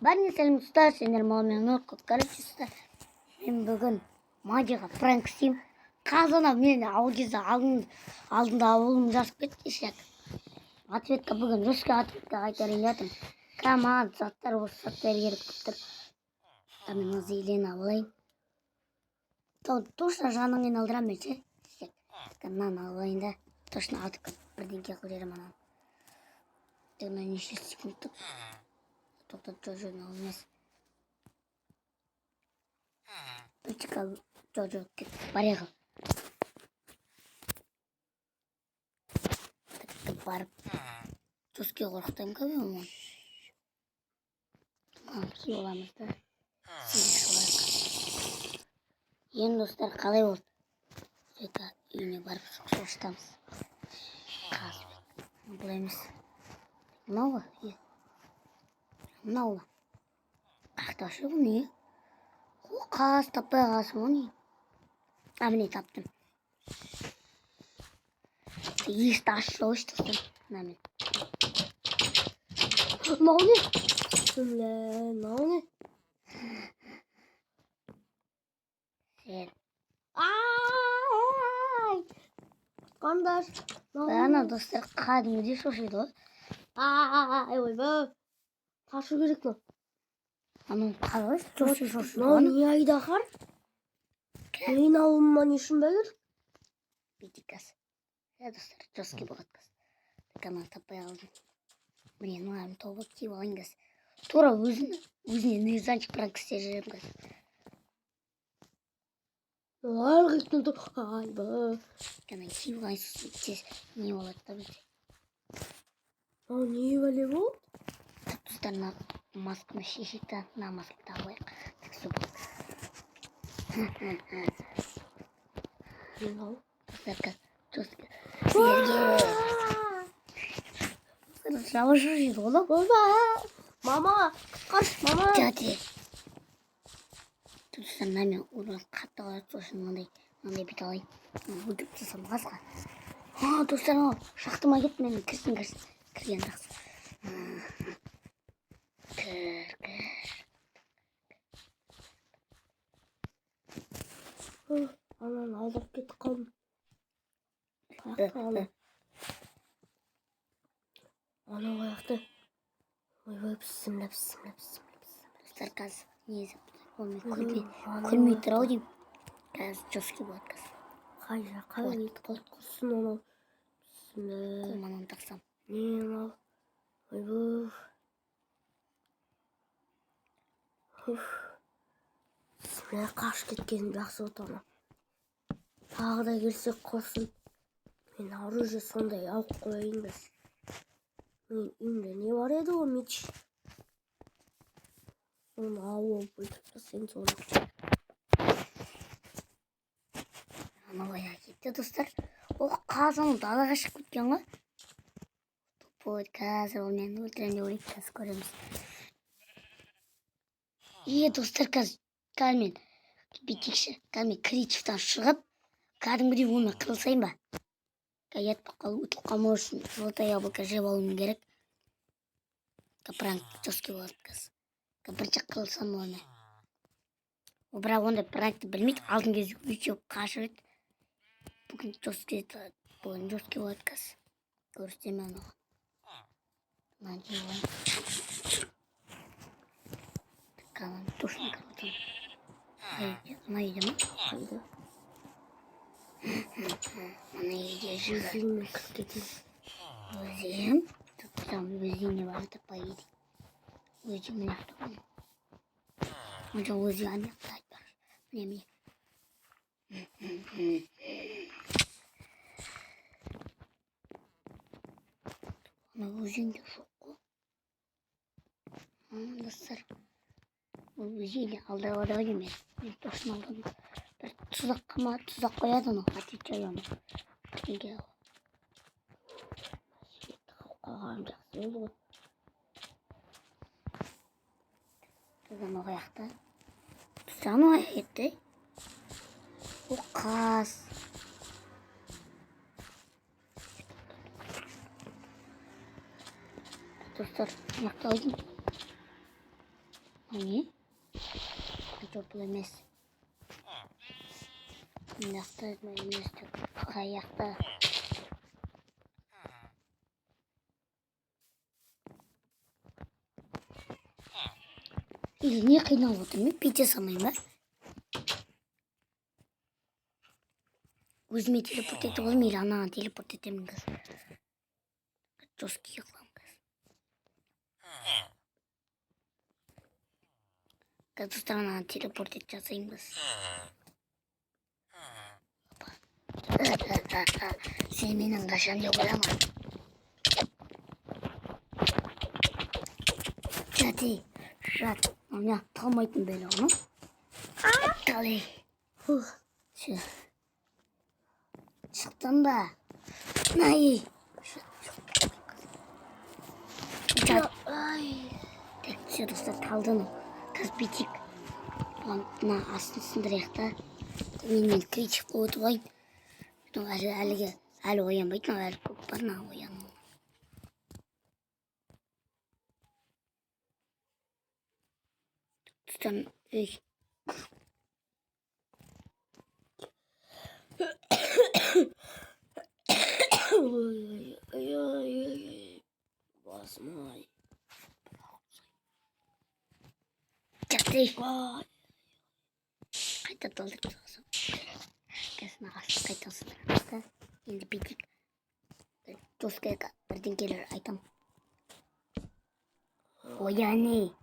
Бәріне сәлем ұстар, сендер малмен ұлқып. Короче, ұстар, мен бүгін Мадиға пранк істеймін. Қазана мен ауылда алдында ауылым жазып кетті шек. Ответка бүгін русский ответка қайтарайын жатырмын. Маған заттар осы заттар керек болып тұр. Мен осы елені алайын. Точно жанын айналдырамын ше. Мынаны алайын да, точно атып бірдеңке қылып жіберемін ананы. Мына неше секунд тоқтат жо-жоқ емес. Жо-жоқ кет бареғыл. Барып төске қорқытайын көбе оған. Ки боламыз да. Енді достар қалай болды? Сөйта үйіне барып шоқшамыз. Бұл емес. Мынау ба? Мынау ба? Қақташы бұл не? Қаз таппай қалсын ол не? Міне таптым. Есті ашшы достар. Міне. Мынау не? Мынау не? Сен. Қандаш. Ана достар қадымды шошиды ғой. Ойбай. Қашу керек бұл. Аның қалай шошиды. Мынау не айдақар? Мен ауылымнан ешін бәлір? Бетикас. Достар жоске болғаткас. Канал таппай алдым. Мен маған тобы киіп алайын кәс. Тура өзіне нежданчик пранк істеп жүрем кәс. Айбай. Кана киіп алайын сөйтсіз не болады да бізде. Не бәле болды? Достарына масканы шешек та, на масканы тағып алайық. Достар жоске. Жауы жұржиды олап. Мама, қаш, мама. Жады. Достар намен ұрған қатты қалады, сосын мынандай бет алайын. Өтіп тұрсам ғасқа. Достар, шақтыма кет, мен кірген жақсы. Ананы алдап кетіп қалдым. Ана қаяқты. Ойбай, пісімлі. Достар, қазір незіп. Күлмей тұр ау дейм. Қазір жоске болады қазір. Қай ет қалт құрсын анау. Қолманан тақсам. Не анау. Ойбай. Мен қаш кеткенім жақсы отама. Тағы да келсек құрсын. Мен оружие сондай алып қойайын біз. Мен үйімде не бар еді ол меч? Оны алып бүйтіп сен соны. Ана бая кетті достар. Ол қазан далаға шығып кеткен ғой. Топойды қазір ол мен өлтірем деп ойлайды, қазір көреміз. Достар, қазір мен бетекші, қазір мен креативтан шығып, кәдімгідей оны қылсайын ба? Ят баққалы ұтып қалмау үшін золотой яблоко жеп алуым керек. Пранк жоске болады қазір. Бірінші қылсам оны. Ол бірақ ондай пранкты білмейді. Алдын кезде үйчеп қашып еді. Бүгін жоске болады қазір. Көрсетем мен оған. Мына не болады. Қалам точно қалатым. Мына үйде ма? Қайда? Мына үйде жүзіммен кіріп кетейін. Өзім? Тұттам өзіне бары таппай едік. Өзім міне тұттам. Мұнша өзі анеқта айтпақ. Міне. Ана өзенде жоқ қой. Достар. Ол өзене алдырады ғой мен. Мен тосын алдым. Бір тұзақ қояды оны. Атетчай оны. Бірдеңке алып. Қалғаным жақсы болды ғой. Тұзан оғаяқта. Тұзан оғаяқ етті. Ол қаз. Достар, мақталайын. Не? Жоқ бұл емес. Мынақты емес. Қаяқты. Или не қиналып отырмын, бүйте салмайын ба? Өзіме телепорт етіп оламын, или анаған телепорт етемін қазір. Жесткий қыламын қазір. Қазір анаған телепорт етіп жасаймыз. Сен менің қашан деп ойлама. Жат. Мына талмайтын бәле оны. Талай. Шықтың ба? Най. Жат. Все достар талдың. Қазір бетик. Мына астын сындырайық та. Мен критик қойып ойын. Әлі оянбайды, әлі көп бар, ояну. Тұтан, өй. Басмай. Жақты. Қайта талдырып соғасам. Кәсіна ғасыр қайта сындырымызды. Енді бетик. Жосткайға бірден келер айтам. Ояны.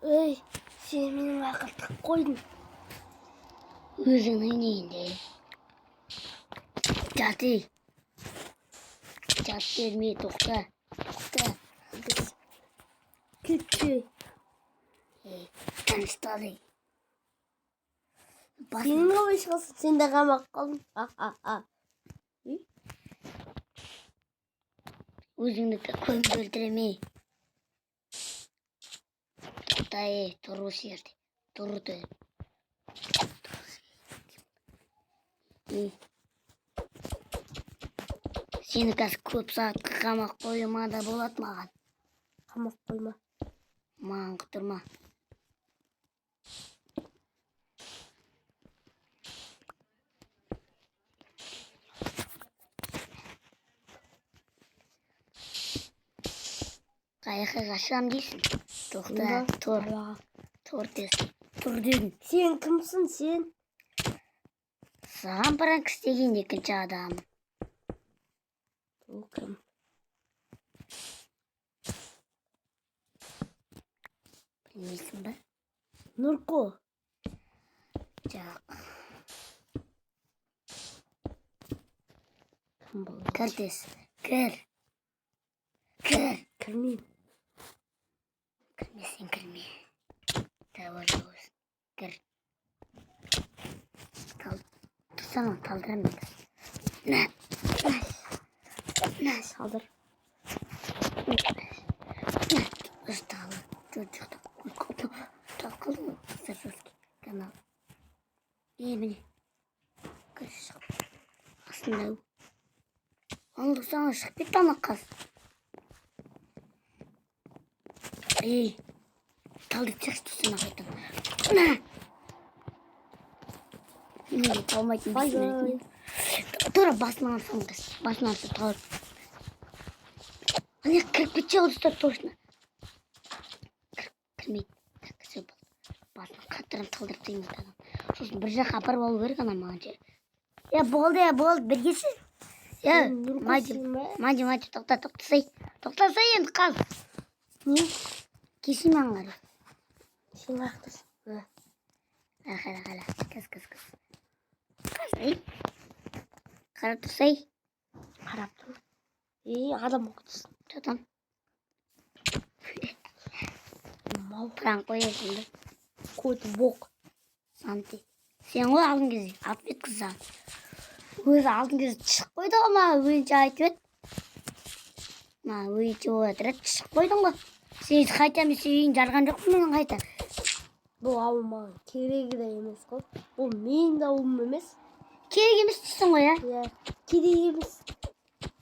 Ой, сен менің ақылтық қойдың. Өзің ойнайынды. Жаты. Жат берме, тоқта. Күтті. Таныстады. Сенің қалай шығасың, сен де қамақ қалдың. Өзіңдікі көп өлтіреме. Тоқтай, тұру серді. Тұрды. Сені қазір көп сағатқа қамақ қойма да болады маған. Қамақ қойма. Маған құтырма. Қайыққа қашам дейсің? Тоқта, тұр. Тұр десің. Тұр дедің. Сен кімсің, сен? Саған пранк істеген екінші адам. Ол кім? Білмейсің ба? Нұрко. Жоқ. Кім бұл? Кір десің. Кір. Кір. Кірмеймін. Кірмесең кірме. Тәуір болсын. Кір. Тұрсана, талдырам мен. Нә. Салдыр. Устала. Талқылы ма? Сыржовский канал. Міне. Көрші шығып. Астында ау. Онды саңа шығып кет ана қаз. Талды текст тұсына қайтам. Нә. Мен талмайтын бейсін. Тура басынан алсам қыз. Басынан алса талып. Ана кіріп кетсе ұлыстар точно. Кірмейді. Все болды. Басынан қаттырым талдырып деймін адам. Сосын бір жаққа апарып алу керек ана маған жер. Болды, біргесі. Мади, тоқтасай. Тоқтасай енді қал. Не? Кесім аңғары. Сен қақтырсың. Қара. Кыз. Қасай. Қарап тұрсай. Қарап тұр. Адам оқытысың. Жатам. Мал. Пранк қоясың да. Қойды боқ. Санти. Сен ғой алдың кезде атып ет қыздан. Өзі алдың кезде шығып қойды ғой ма өзінше айтып ет. Өзінше отырады шығып қойдың ғой. Сен қайта мен үйін жарған жоқ менің қайта. Бұл ауыл маған керегі де емес қой. Бұл менің де ауылым емес. Керек емес дейсің ғой, а? Иә, керек емес.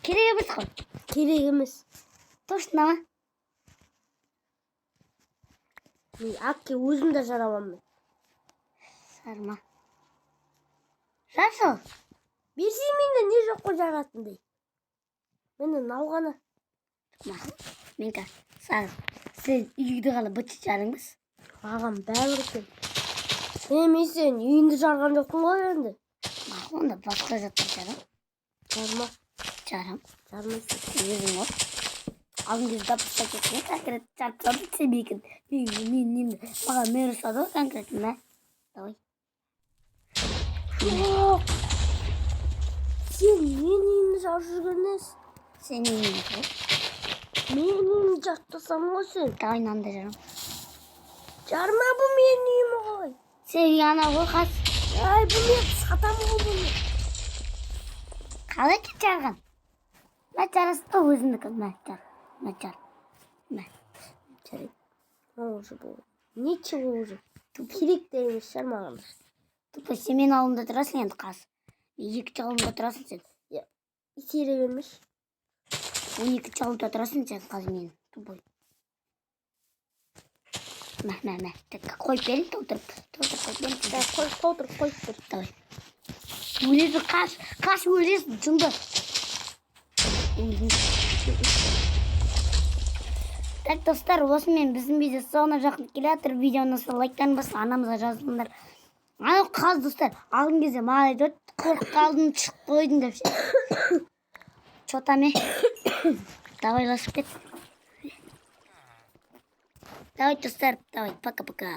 Керек емес қой. Керек емес. Точно ма? Мен әкке өзім де жарамам мен. Sarma. Жасыл. Берсей менде не жоқ қой жаратындай. Менен алғаны. Менка сар. Сен үйді қалып бытшы жарыңыз. Маған бәрібір екен. Мен сен үйінді жарған жоқпын ғой енді. Онда басқа заттар жарам. Жарма. Жарам. Жармайсың. Өзің ол. Алдын кезде дапыста кеткен конкрет жарпсады себейкен. Мен маған мер ұстады ғой конкрет. Мә. Давай. Жоқ. Сен мен үйінді жарып жүргеннес. Сен үйіңді ғой. Мен үйімді жаттасам ғой сен. Давай нанды жарам. Жарма бұл мен үйім ғой. Сен ана ғой қас. Ай бұл мен сатам ғой бұл. Қалай кет жарған? Мә жарасты өзіңдікі. Мә жар. Мә жар. Мә. Жарайды. Уже бұл. Ничего уже. Керек те емес жармаған. Тупо сен мен ауылымда тұрасың енді қас. Екінші ауылымда тұрасың сен. Итере бермеш. 12 ауылда тұрасың сен қаз мен. Тупой. Мә. Қойып берейін толтырып. Қойып берейін. Толтырып қойып бер. Давай. Өлесі қаш өлесі жынды. Так, достар, осымен біздің видео соңына жақын келе жатыр. Видеоны лайктан басып, анамызға жазылыңдар. Ана қаз достар, алған кезде маған айтып, қорқып қалдым, шығып қойдың деп ше. Чотаме. Давай ласып кет. Давай, достар, давай, пока-пока.